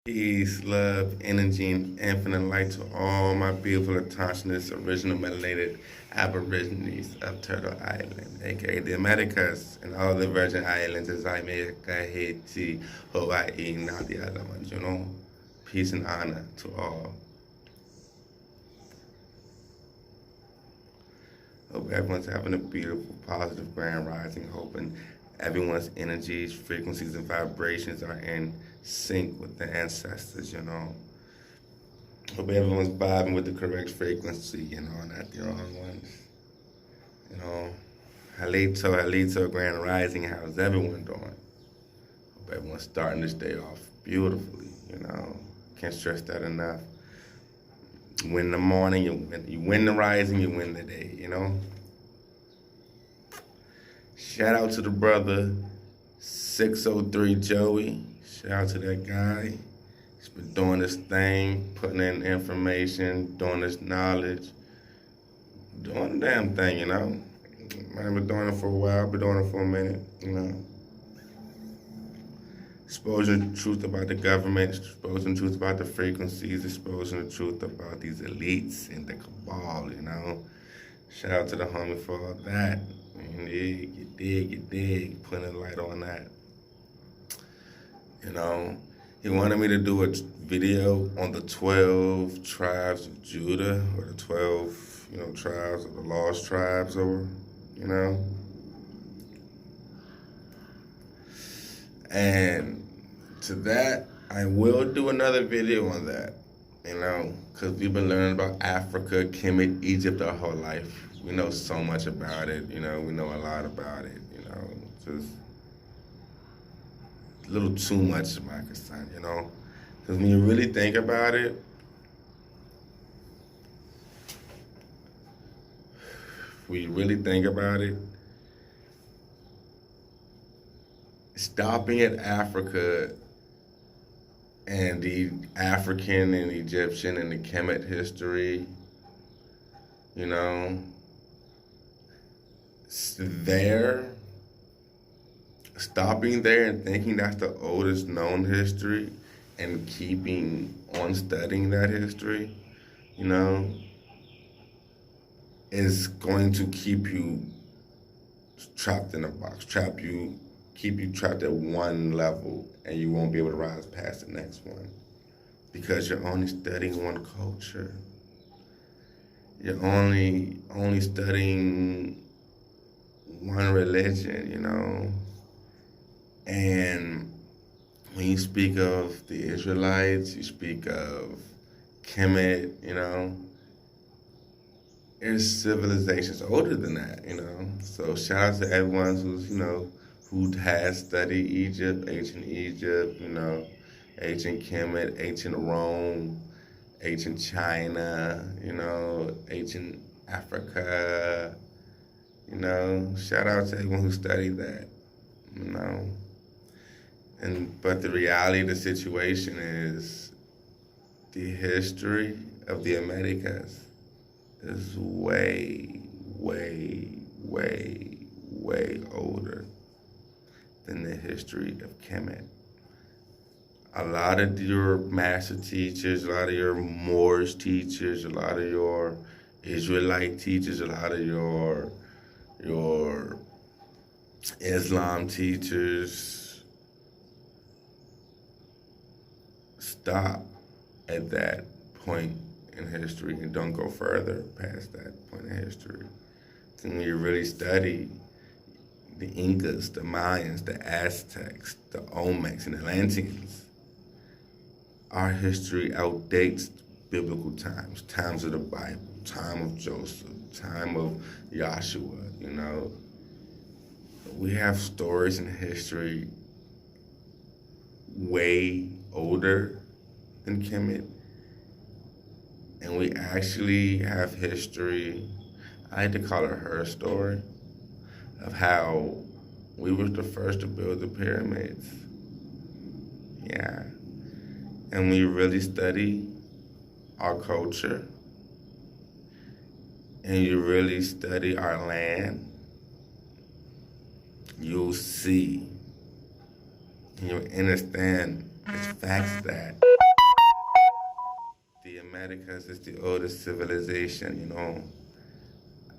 Peace, love, energy, and infinite light to all my beautiful, autochthonous, original melanated Aborigines of Turtle Island, aka the Americas, and all the Virgin Islands as Jamaica, Haiti, Hawaii, and all the other ones, you know? Peace and honor to all. Hope everyone's having a beautiful, positive, grand rising. Hoping everyone's energies, frequencies, and vibrations are in sync with the ancestors, you know. Hope everyone's vibing with the correct frequency, you know, not the wrong ones. You know, Halito, grand rising. How's everyone doing? Hope everyone's starting this day off beautifully, you know. Can't stress that enough. You win the morning, you win the rising, you win the day, you know? Shout out to the brother 603 Joey. Shout out to that guy. He's been doing this thing, putting in information, doing this knowledge, doing the damn thing, you know? I've been doing it for a while, been doing it for a minute, you know? Exposing the truth about the government, exposing the truth about the frequencies, exposing the truth about these elites and the cabal, you know. Shout out to the homie for all that. You dig, putting a light on that. You know, he wanted me to do a video on the 12 tribes of Judah, or the 12, you know, tribes of the lost tribes, or, you know. And to that, I will do another video on that, you know, because we've been learning about Africa, Kemet, Egypt our whole life. We know so much about it, you know, we know a lot about it, you know, just a little too much of my concern, you know, because when you really think about it, stopping at Africa and the African and Egyptian and the Kemet history, you know, stopping there and thinking that's the oldest known history and keeping on studying that history, you know, is going to keep you trapped in a box, keep you trapped at one level, and you won't be able to rise past the next one because you're only studying one culture. You're only studying one religion, you know. And when you speak of the Israelites, you speak of Kemet, you know, there's civilizations older than that, you know. So shout out to everyone who's, you know, who has studied Egypt, ancient Egypt, you know, ancient Kemet, ancient Rome, ancient China, you know, ancient Africa, you know. Shout out to everyone who studied that, you know. But the reality of the situation is the history of the Americas is way older than the history of Kemet. A lot of your master teachers, a lot of your Moorish teachers, a lot of your Israelite teachers, a lot of your Islam teachers stop at that point in history and don't go further past that point in history. And when you really study the Incas, the Mayans, the Aztecs, the Olmecs, and Atlanteans, our history outdates biblical times, times of the Bible, time of Joseph, time of Joshua, you know. We have stories in history way older than Kemet, and we actually have history, I like to call it her story, of how we were the first to build the pyramids. Yeah. And we really study our culture, and you really study our land, you'll see, and you'll understand it's facts that Americas is the oldest civilization, you know.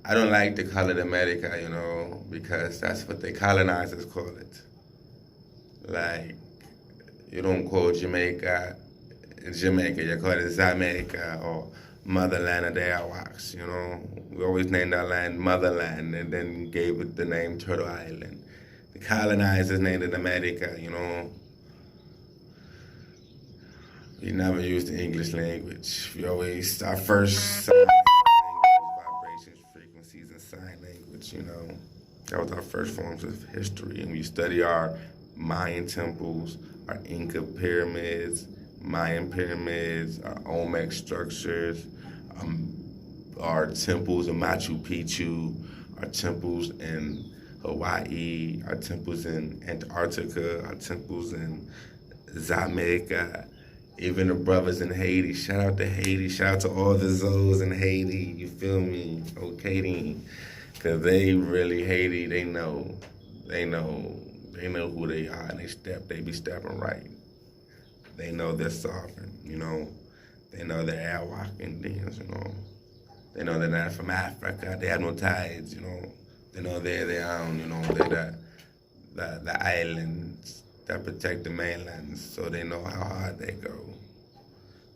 I don't like to call it America, you know, because that's what the colonizers call it. Like, you don't call Jamaica, you call it Zamaica or motherland of the Arawaks, you know. We always named our land motherland and then gave it the name Turtle Island. The colonizers named it America, you know. We never used the English language. We always, our first sign language was vibrations, frequencies, and sign language, you know. That was our first forms of history. And we study our Mayan temples, our Inca pyramids, Mayan pyramids, our Olmec structures, our temples in Machu Picchu, our temples in Hawaii, our temples in Antarctica, our temples in Jamaica, even the brothers in Haiti. Shout out to Haiti. Shout out to all the Zoes in Haiti. You feel me? Okay, because they really Haiti. They know who they are, and they be stepping right. They know they're sovereign, you know. They know they're Arawak Indians, you know. They know they're not from Africa. They have no ties, you know. They know they're their own, you know. They're the islands that protect the mainland, so they know how hard they go.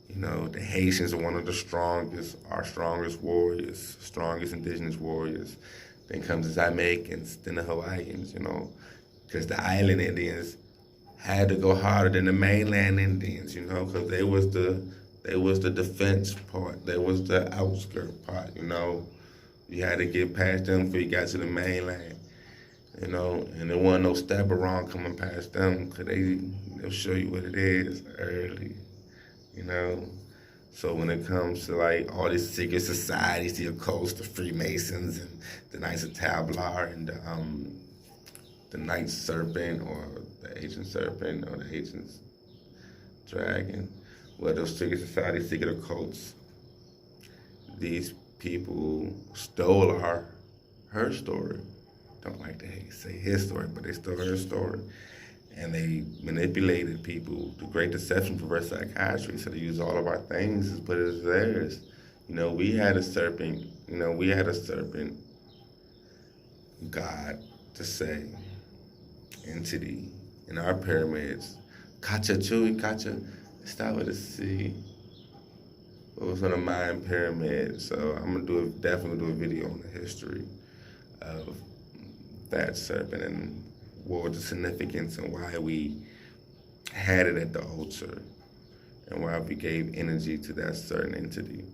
You know, the Haitians are one of the strongest, our strongest warriors, strongest indigenous warriors. Then comes the Jamaicans, then the Hawaiians, you know, because the island Indians had to go harder than the mainland Indians, you know, because they was the defense part, they was the outskirt part, you know. You had to get past them before you got to the mainland, you know, and there wasn't no step around coming past them, because they'll show you what it is early, you know. So when it comes to like all these secret societies, the occults, the Freemasons, and the Knights of Templar, and the Night Serpent, or the Ancient Serpent, or the Ancient Dragon, well, those secret societies, secret occults, these people stole her story. Don't like to say his story, but they stole her story. And they manipulated people. The great deception for reverse psychiatry. So they use all of our things and put it as theirs. You know, we had a serpent god to say, entity in our pyramids. Kacha Chui, Kacha, start with a C. It was on a Mayan pyramid. So I'm gonna definitely do a video on the history of that serpent and what was the significance and why we had it at the altar and why we gave energy to that certain entity.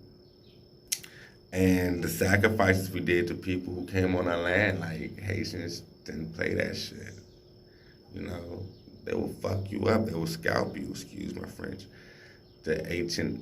And the sacrifices we did to people who came on our land, like Haitians didn't play that shit. You know, they will fuck you up, they will scalp you, excuse my French. The ancient,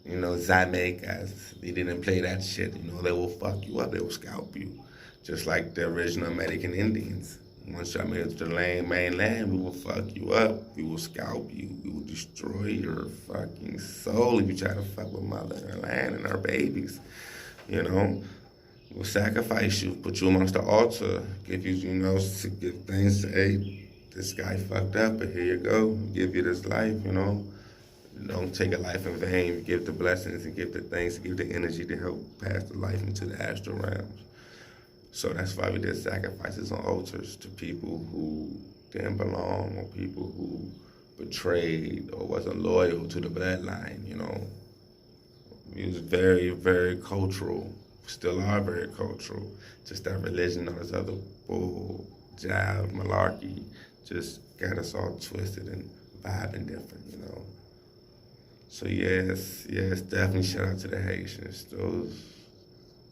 you know, Zamaikas, they didn't play that shit, you know, they will fuck you up, they will scalp you. Just like the original American Indians. Once y'all made it to the mainland, we will fuck you up, we will scalp you, we will destroy your fucking soul if you try to fuck with mother and her land and our babies, you know. We'll sacrifice you, put you amongst the altar, give you, you know, give things, hey, this guy fucked up, but here you go, give you this life, you know. Don't take a life in vain, give the blessings and give the things, give the energy to help pass the life into the astral realms. So that's why we did sacrifices on altars to people who didn't belong, or people who betrayed or wasn't loyal to the bloodline, you know. It was very, very cultural, still are very cultural. Just that religion, all this other bull, jive, malarkey, just got us all twisted and vibing different, you know. So yes, definitely shout out to the Haitians.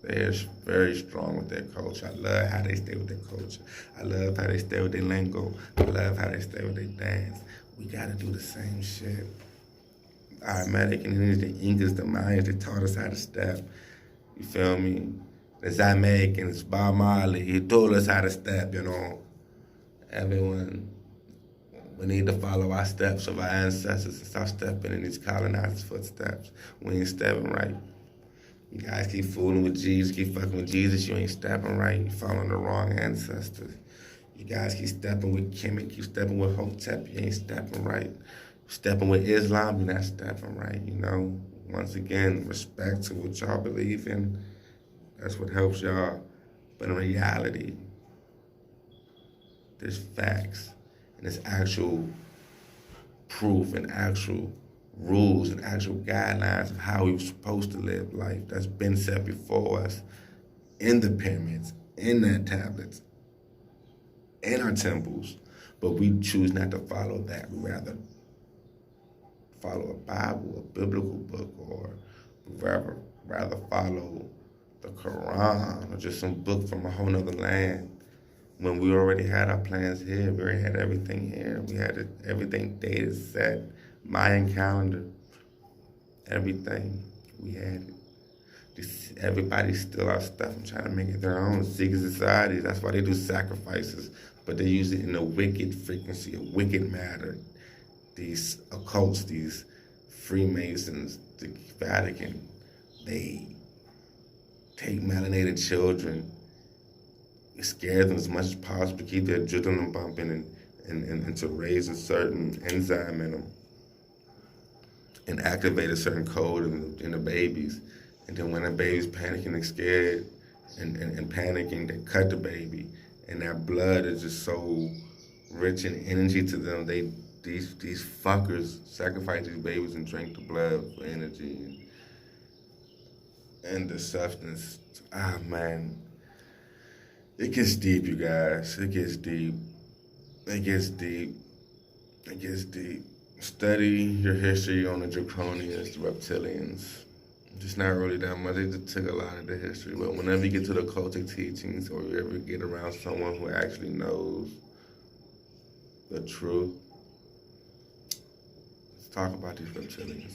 They're very strong with their culture. I love how they stay with their culture. I love how they stay with their lingo. I love how they stay with their dance. We gotta do the same shit. Our American Indians, the Incas, the Mayans, they taught us how to step. You feel me? The Jamaicans, Bob Marley, he told us how to step, you know. Everyone, we need to follow our steps of our ancestors and start stepping in these colonizers' footsteps. We ain't stepping right. You guys keep fooling with Jesus, keep fucking with Jesus, you ain't stepping right. You following the wrong ancestors. You guys keep stepping with Kemet, keep stepping with Hotep, you ain't stepping right. Stepping with Islam, you're not stepping right, you know. once again, respect to what y'all believe in. That's what helps y'all. But in reality, there's facts and there's actual proof and actual rules and actual guidelines of how we were supposed to live life that's been set before us in the pyramids, in their tablets, in our temples. But we choose not to follow that. We rather follow a Bible, a biblical book, or rather follow the Quran or just some book from a whole nother land when we already had our plans here. We already had everything here. We had everything dated, set, Mayan calendar, everything. We had it. Everybody steal our stuff and try to make it their own. Secret societies, that's why they do sacrifices, but they use it in a wicked frequency, a wicked matter. These occults, these Freemasons, the Vatican, they take melanated children, scare them as much as possible to keep their adrenaline pumping and to raise a certain enzyme in them and activate a certain code in the babies. And then when the baby's panicking and scared and panicking, they cut the baby. And that blood is just so rich in energy to them. These fuckers sacrifice these babies and drink the blood for energy and the substance. Ah, man. It gets deep, you guys. It gets deep. It gets deep. It gets deep. Study your history on the draconians, the reptilians. Just not really that much. They just took a lot of the history. But whenever you get to the occultic teachings or you ever get around someone who actually knows the truth, let's talk about these reptilians.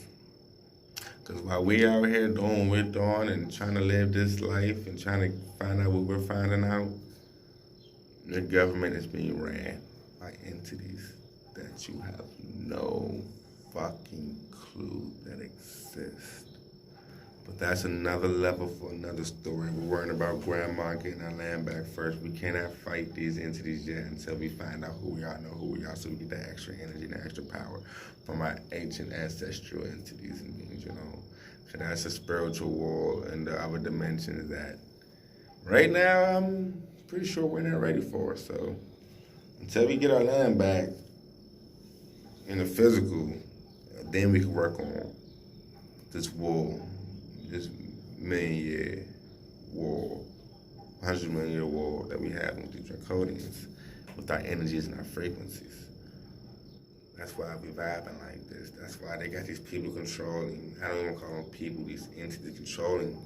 Because while we out here doing what we're doing and trying to live this life and trying to find out what we're finding out, the government is being ran by entities that you have no fucking clue that exist. But that's another level for another story. We're worrying about grandma getting our land back first. We cannot fight these entities yet until we find out who we are, know who we are, so we get that extra energy and that extra power from our ancient ancestral entities and beings, you know. So that's a spiritual war in the other dimensions that right now I'm pretty sure we're not ready for. So until we get our land back in the physical, then we can work on this war. This million-year war, 100-million-year war that we have with these draconians, with our energies and our frequencies. That's why we vibing like this. That's why they got these people controlling, I don't even call them people, these entities controlling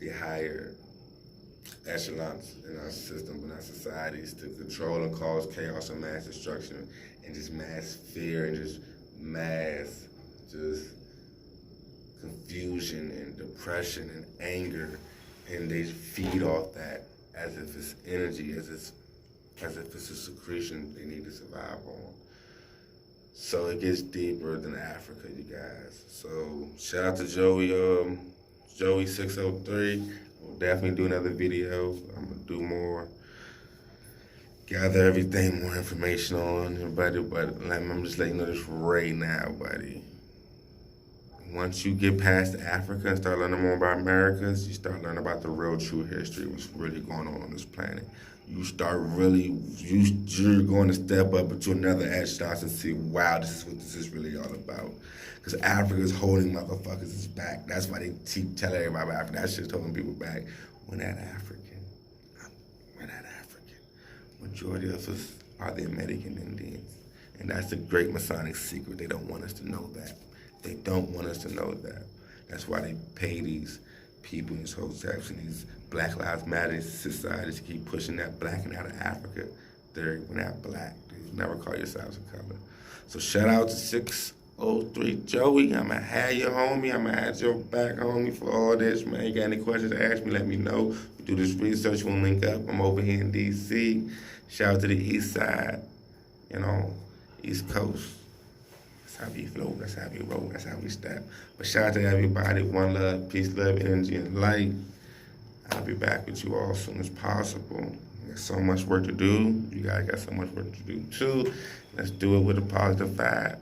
the higher echelons in our system, in our societies, to control and cause chaos and mass destruction and just mass fear and just mass confusion and depression and anger, and they feed off that as if it's energy, as if it's a secretion they need to survive on. So it gets deeper than Africa, you guys. So shout out to Joey 603. We'll definitely do another video. I'm gonna do more, gather everything, more information on everybody, but I'm just letting you know this right now, buddy. Once you get past Africa and start learning more about Americas, you start learning about the real true history, what's really going on this planet. You start really, you're going to step up into another echelon and see, wow, this is what this is really all about. Because Africa is holding motherfuckers back. That's why they keep telling everybody about Africa. That shit's holding people back. We're not African. We're not African. Majority of us are the American Indians. And that's the great Masonic secret. They don't want us to know that. They don't want us to know that. That's why they pay these people in these hotels and these Black Lives Matter societies to keep pushing that blacking out of Africa. We're not black. You never call yourselves a color. So shout out to 603 Joey. I'm going to have your homie. I'm going to have your back homie for all this, man. You got any questions to ask me, let me know. We do this research, we'll link up. I'm over here in D.C. Shout out to the East Side, you know, East Coast. That's how we flow, that's how we roll, that's how we step. But shout out to everybody. One love, peace, love, energy, and light. I'll be back with you all as soon as possible. There's so much work to do. You guys got so much work to do too. Let's do it with a positive vibe.